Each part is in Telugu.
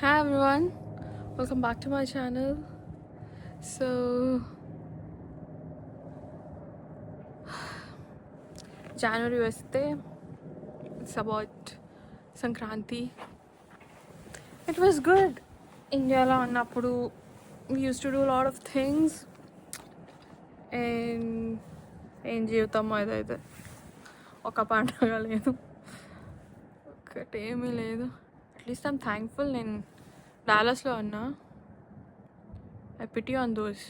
Hi everyone, welcome back to my channel. So, January Wednesday, it's about Sankranti. It was good. Indiala ఉన్నప్పుడు we used to do a lot of things and ఏం జీవితం ఇదైతే ఒక పండుగ లేదు ఒకటేమీ లేదు అట్లీస్ట్ ఐమ్ థ్యాంక్ఫుల్ నేను డాలస్లో ఉన్నా ఐ పిటీ ఆన్ దోస్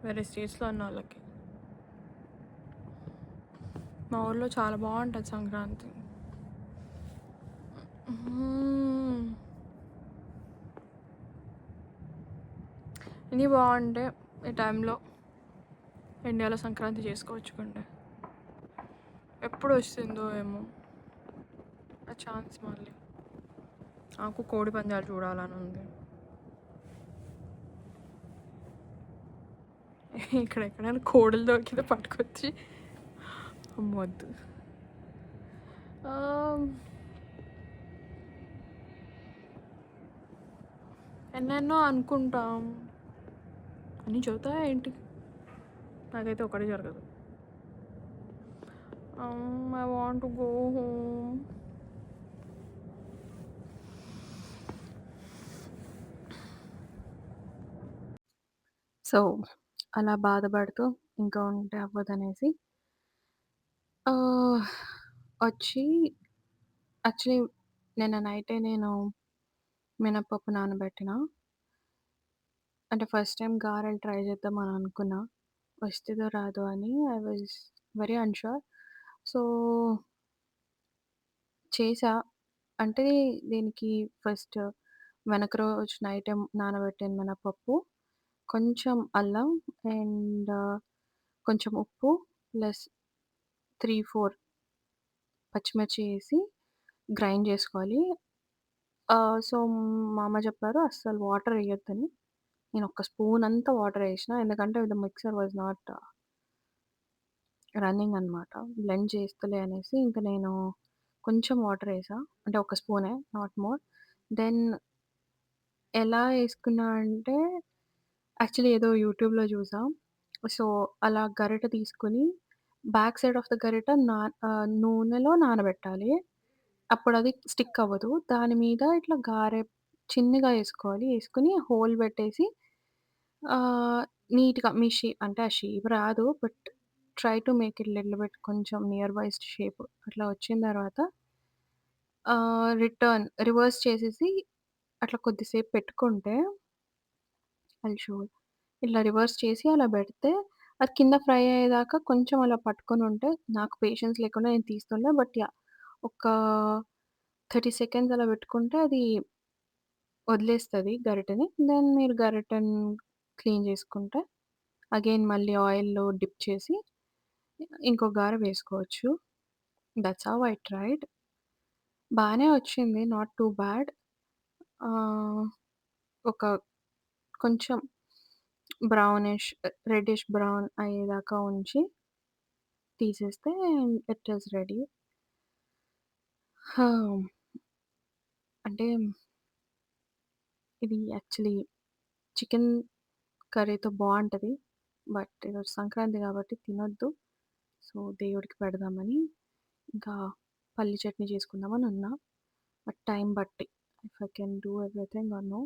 వేరే స్టేట్స్లో ఉన్న వాళ్ళకి మా ఊర్లో చాలా బాగుంటుంది సంక్రాంతి ఇన్ని బాగుంటే ఈ టైంలో ఇండియాలో సంక్రాంతి చేసుకోవచ్చుకుంటే ఎప్పుడు వస్తుందో ఏమో ఆ ఛాన్స్ మళ్ళీ నాకు కోడి పందాలు చూడాలని ఉంది ఇక్కడ ఎక్కడైనా కోడలు దొరికితే పట్టుకొచ్చి అమ్మొద్దు ఎన్నెన్నో అనుకుంటాం అన్నీ చెబుతా ఏంటి నాకైతే ఒకటే జరగదు I want to go home so అలా బాధపడుతూ ఇంకా ఉంటే అవ్వదనేసి వచ్చి యాక్చువల్లీ నిన్న నైటే నేను మినప్పప్పు నానబెట్టిన అంటే ఫస్ట్ టైం గారెలు ట్రై చేద్దామని అనుకున్నా వస్తుందో రాదో అని I was very unsure. So, చేశా. అంటే దీనికి ఫస్ట్ వెనక రోజు నైటే నానబెట్టిన మినపప్పు, కొంచెం అల్లం అండ్ కొంచెం ఉప్పు ప్లస్ 3, 4 పచ్చిమిర్చి ఏసి గ్రైండ్ చేసుకోవాలి. సో, మా అమ్మ చెప్పారు అస్సలు వాటర్ ఎయొద్దని. నేను ఒక స్పూన్ అంతా వాటర్ ఏసినా. ఎందుకంటే the mixer was not running అనమాట. బ్లెండ్ చేస్తలే అనేసి ఇంక నేను కొంచెం వాటర్ ఏసా. అంటే ఒక స్పూనే నాట్ మోర్. దెన్ ఎలా ఏసుకున్నా అంటే యాక్చువల్లీ ఏదో యూట్యూబ్‌లో చూసా. సో, అలా గరిటె తీసుకొని బ్యాక్ సైడ్ ఆఫ్ ద గరిటె నూనెలో నానబెట్టాలి. అప్పుడది స్టిక్ అవ్వదు. దాని మీద ఇట్లా గారె చిన్నగా ఏసుకోవాలి. ఏసుకొని హోల్ పెట్టేసి ఆహ్, నీట్‌గా మీ అంటే ఆ షేప్ రాదు. But try to make it little bit కొంచెం నియర్ బై షేప్ అట్లా వచ్చిన తర్వాత రివర్స్ చేసేసి అట్లా కొద్దిసేపు పెట్టుకుంటే షో ఇట్లా రివర్స్ చేసి అలా పెడితే అది కింద ఫ్రై అయ్యేదాకా కొంచెం అలా పట్టుకొనుంటే నాకు పేషెన్స్ లేకుండా నేను తీస్తుండే. But yeah! ఒక 30 సెకండ్స్ అలా పెట్టుకుంటే అది వదిలేస్తది గరిటెని. దెన్ మీరు గరిటెని క్లీన్ చేసుకుంటే అగైన్ మళ్ళీ ఆయిల్‌లో డిప్ చేసి ఇంకో గారె వేసుకోవచ్చు. That's how I tried. బానే వచ్చింది. Not too bad. ఆహ్, ఒక కొంచెం బ్రౌనిష్, రెడ్డిష్ బ్రౌన్ అయ్యేదాకా ఉంచి తీసేస్తే ఇట్ ఈస్ రెడీ. హా! అంటే ఇది యాక్చువల్లీ చికెన్ కర్రీతో బావుంటది. బట్ ఈరోజు సంక్రాంతి కాబట్టి తినొద్దు. సో, దేవుడికి పెడదామని ఇంకా పల్లి చట్నీ చేసుకుందామని ఉన్నా. బట్ టైం బట్టి if I can do everything or no.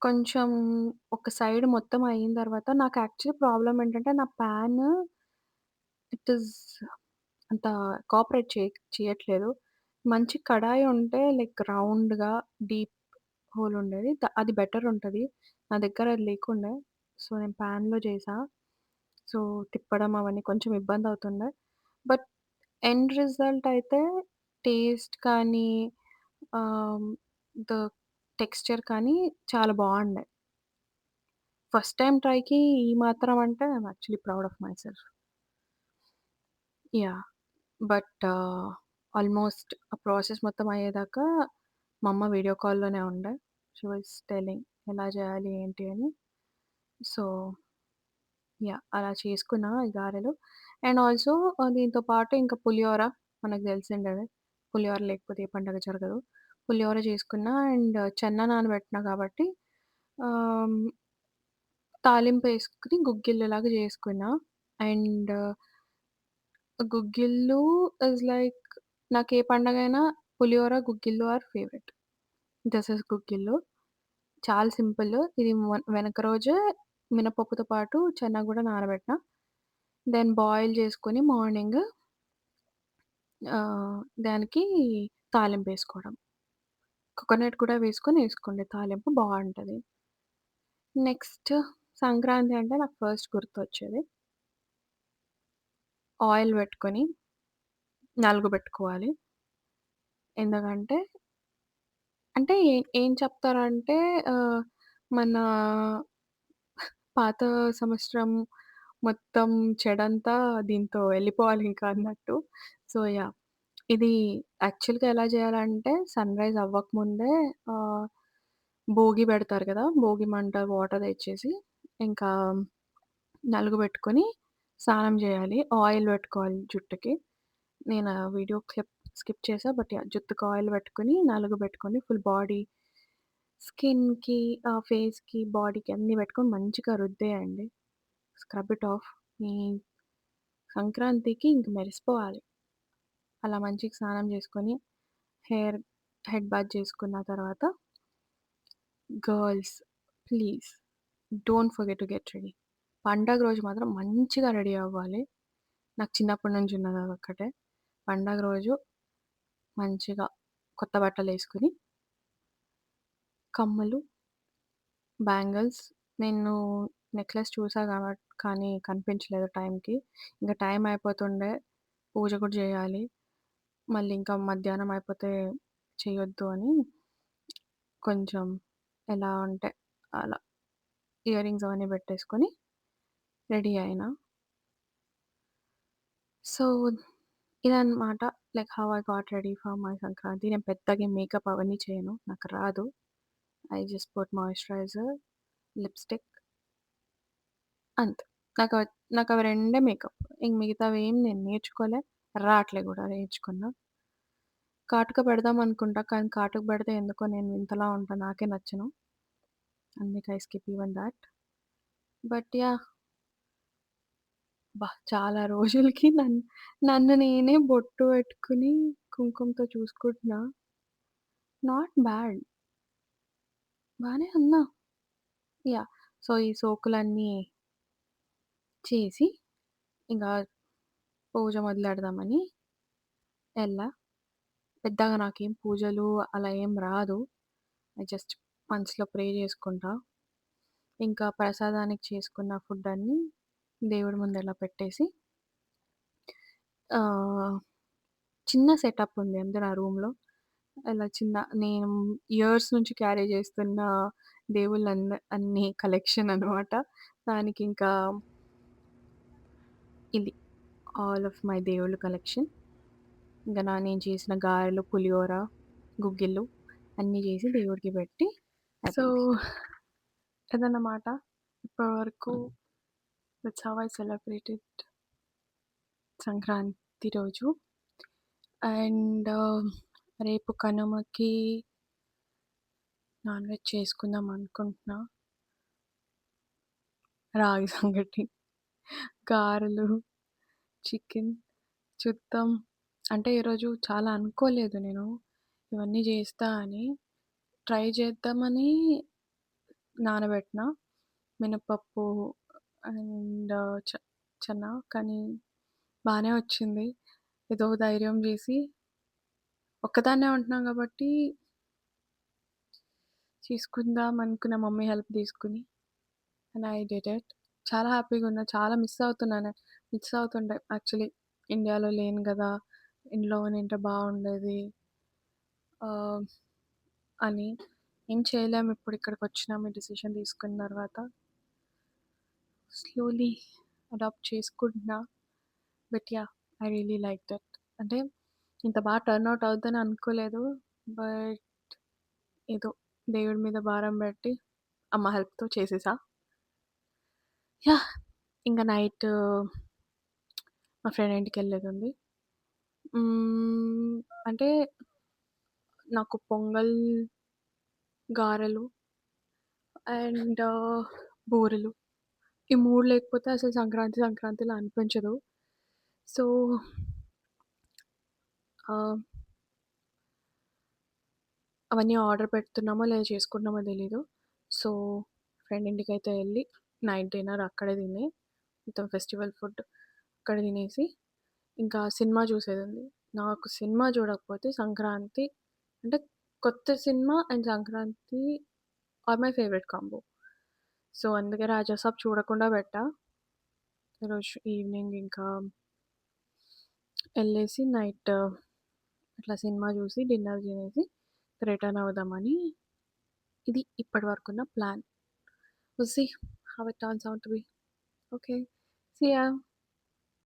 కొంచెం ఒక సైడ్ మొత్తం అయిన తర్వాత నాకు యాక్చువల్లీ ప్రాబ్లమ్ ఏంటంటే నా పాన్ ఇట్ ఈస్ అంత కోఆపరేట్ చేయట్లేదు. మంచి కడాయి ఉంటే లైక్ రౌండ్‌గా డీప్ హోల్ ఉండేది. అది బెటర్ ఉంటది. నా దగ్గర అది లేకుండే. సో, నేను పాన్‌లో చేశా. సో, తిప్పడం అవన్నీ కొంచెం ఇబ్బందవుతుండే. బట్ ఎండ్ రిజల్ట్ అయితే టేస్ట్ కానీ ఆహ్, ద టెక్స్చర్ కానీ చాలా బావుండే. ఫస్ట్ టైమ్ ట్రైకి ఈ మాత్రం అంటే I'm actually proud of my self. Yeah! But almost ఆ ప్రాసెస్ మొత్తం అయ్యేదాకా మా అమ్మ వీడియో కాల్‌లోనే ఉండే. షీ వాస్ టెల్లింగ్ ఎలా చేయాలి ఏంటి అని. So, yeah! అలా చేసుకున్నా ఈ గారెలు. అండ్ ఆల్సో దీంతో పాటు ఇంకా పులిహోర మనకు తెలిసిండేదే. పులిహోర లేకపోతే ఏ పండగ జరగదు. పులిహోర చేసుకున్నా అండ్ చెన్న నానబెట్టినా కాబట్టి ఆహ్, తాలింపేసుకొని గుగ్గిళ్ళలాగా చేసుకున్నా. అండ్ గుగ్గిళ్ళు ఈజ్ లైక్ నాకే పండగైనా పులిహోర, గుగ్గిళ్ళు ఆర్ ఫేవరెట్. దిస్ ఈజ్ గుగ్గిళ్ళు. చాలా సింపుల్. ఇది వెనక రోజే మినపప్పుతో పాటు చెన్న గూడా నానబెట్టినా. దెన్ బాయిల్ చేసుకొని మార్నింగ్ దానికి తాలింపేసుకోవడం. కోకోనట్ కూడా ఏసుకోండి తాలింపు బావుంటది. నెక్స్ట్ సంక్రాంతి అంటే నాకు ఫస్ట్ గుర్తొచ్చేది ఆయిల్ పెట్టుకొని నలుగు పెట్టుకోవాలి. ఎందుకంటే అంటే ఏం చెప్తారంటే ఆహ్, మన పాత సంవత్సరం మొత్తం చెడంతా దీంతో ఎళ్ళిపోవాలింకా అన్నట్టు. So, yeah! ఇది యాక్చువల్‌గా ఎలా జేయాలంటే సన్‌రైజ్ అవ్వకముందే ఆహ్, భోగి పెడతారు కదా! భోగి మంట వాటర్ తెచ్చేసి ఇంకా నలుగు పెట్టుకొని స్నానం జేయాలి. ఆయిల్ పెట్టుకోవాలి జుట్టుకి. నేను ఆ వీడియో క్లిప్ స్కిప్ చేశా. But yeah! జుట్టుకి ఆయిల్ పెట్టుకొని, నలుగు పెట్టుకొని ఫుల్ బాడీ, స్కిన్‌కి, ఫేస్‌కి, బాడీకి అన్నీ పెట్టుకొని మంచిగా రుద్దేయండి. Scrub it off. మీ సంక్రాంతికి ఇంక మెరిసిపోవాలి. అలా మంచిగా స్నానం చేసుకొని, హెయిర్ హెడ్ బాత్ చేసుకున్న తర్వాత girls please don't forget to get ready. పండగ రోజు మాత్రం మంచిగా రెడీ అవ్వాలి. నాకు చిన్నప్పటి నుంచి ఉన్నది అదొక్కటే. పండగ రోజు మంచిగా కొత్త బట్టలేసుకొని, కమ్మలు, బ్యాంగిల్స్ నేను నెక్లెస్ చూసా కానీ కనిపించలేదు టైంకి. ఇంక టైం అయిపోతుండే. పూజ కూడా చేయాలి. మళ్ళీ ఇంకా మధ్యాహ్నం అయిపోతే చేయొద్దు అని కొంచెం ఎలా అంటే అలా ఇయర్ రింగ్స్ అవన్నీ పెట్టేసుకొని రెడీ అయినా. సో, ఇదనమాట like how I got ready for my Sankranti. నేను పెద్దగా మేకప్ అవన్నీ చేయను. నాకు రాదు. I just put moisturiser, lipstick అంతే. నాకవి రెండే మేకప్. ఇంక మిగతావేం నేను నేర్చుకోలే. రాట్లే గూడా నేర్చుకున్నా. కాటుక పెడదాం అనుకుంటా. కానీ కాటుక పెడితే ఎందుకో నేను వింతలా ఉంటా. నాకే నచ్చను. అందుకే I skip even thought. But yeah! చాలా రోజులకి నన్ను నేనే బొట్టు పెట్టుకొని కుంకుమతో చూసుకుంటున్నా. Not bad. బానే ఉన్నా. యాహ్! సో, ఈ సోకులన్నీ చేసి, ఇంగా పూజ మొదలెడదామని ఎళ్ళా. పెద్దగా నాకేం పూజలు అలా ఏం రాదు. ఐ జస్ట్ మనసులో ప్రే చేసుకుంటా. ఇంకా ప్రసాదానికి చేసుకున్న ఫుడ్డన్నీ దేవుడి ముందలా పెట్టేసి ఆహ్, చిన్న సెటప్ ఉంది అంతే నా రూమ్‌లో. అలా చిన్న నేను ఇయర్స్ నుంచి క్యారీ చేస్తున్న అన్ని కలెక్షన్ అనమాట. దానికింకా ఇది ఆల్ ఆఫ్ మై దేవుళ్ళ కలెక్షన్. ఇంక నేను చేసిన గారెలు, పులిహోర, గుగ్గిళ్ళు అన్నీ చేసి దేవుడికి పెట్టి సో, అదన్నమాట. ఇప్పటివరకు that's how I celebrated Sankranti రోజు. అండ్ రేపు కనుమకి నాన్ వెజ్ చేసుకుందాం అనుకుంటున్నా. రాగి సంగటి, గారెలు, చికెన్, చుత్తం. అంటే ఈరోజు చాలా అనుకోలేదు నేను ఇవన్నీ చేస్తా అని. ట్రై చేద్దామని నానబెట్టినా మినపప్పు అండ్ చెన్న. కానీ బానే వచ్చింది. ఏదో ధైర్యం చేసి ఒక్కదాన్నే ఉంటున్నాం కాబట్టి చేసుకుందాం అనుకున్న మమ్మీ హెల్ప్ తీసుకొని అండ్ ఐ డిడ్ ఇట్. చాలా హ్యాపీగున్నా. చాలా మిస్ అవుతుండే యాక్చువల్లీ. ఇండియాలో లేను గదా! ఇంట్లో ఉండింటే బావుండేది ఆహ్, అని. ఏం చేయలేము ఇప్పుడు ఇక్కడికొచ్చినాం ఈ డెసిషన్ తీసుకున్న తర్వాత. స్లోలీ అడాప్ట్ చేసుకుంటున్నా. But yeah! I really like that. అంటే ఇంత టర్న్ ఔట్ అవుద్దని అనుకోలేదు. బట్ ఏదో దేవుడి మీద భారం పెట్టి అమ్మ హెల్ప్‌తో చేసేసా. యాహ్! ఇంక నైట్ మా ఫ్రెండ్ ఇంటికెళ్ళేదుంది. హ్మ్. అంటే నాకు పొంగల్, గారెలు అండ్ బూరెలు. ఈ 3 లేకపోతే అసలు సంక్రాంతి సంక్రాంతిలా అనిపించదు. సో, ఆహ్, అవన్నీ ఆర్డర్ పెడుతున్నామో లేదా చేసుకుంటున్నామో తెలీదు. సో, ఫ్రెండ్ ఇంటికైతే ఎళ్లి నైట్ డిన్నర్ అక్కడే తిని, మొత్తం ఫెస్టివల్ ఫుడ్ అక్కడే తినేసి, ఇంకా సినిమా చూసేదుంది. నాకు సినిమా చూడకపోతే సంక్రాంతి అంటే కొత్త cinema and Sankranti are my favourite combo. So, అందుకే 'రాజాసాబ్' చూడకుండా పెట్టా. ఈరోజు ఈవినింగ్ ఇంకా ఎళ్ళేసి నైట్ అట్లా సినిమా చూసి, డిన్నర్ తినేసి రిటర్న్ అవుదామని ఇది ఇప్పటి వరకున్న plan. We'll see how it turns out to be. Okay. See ya.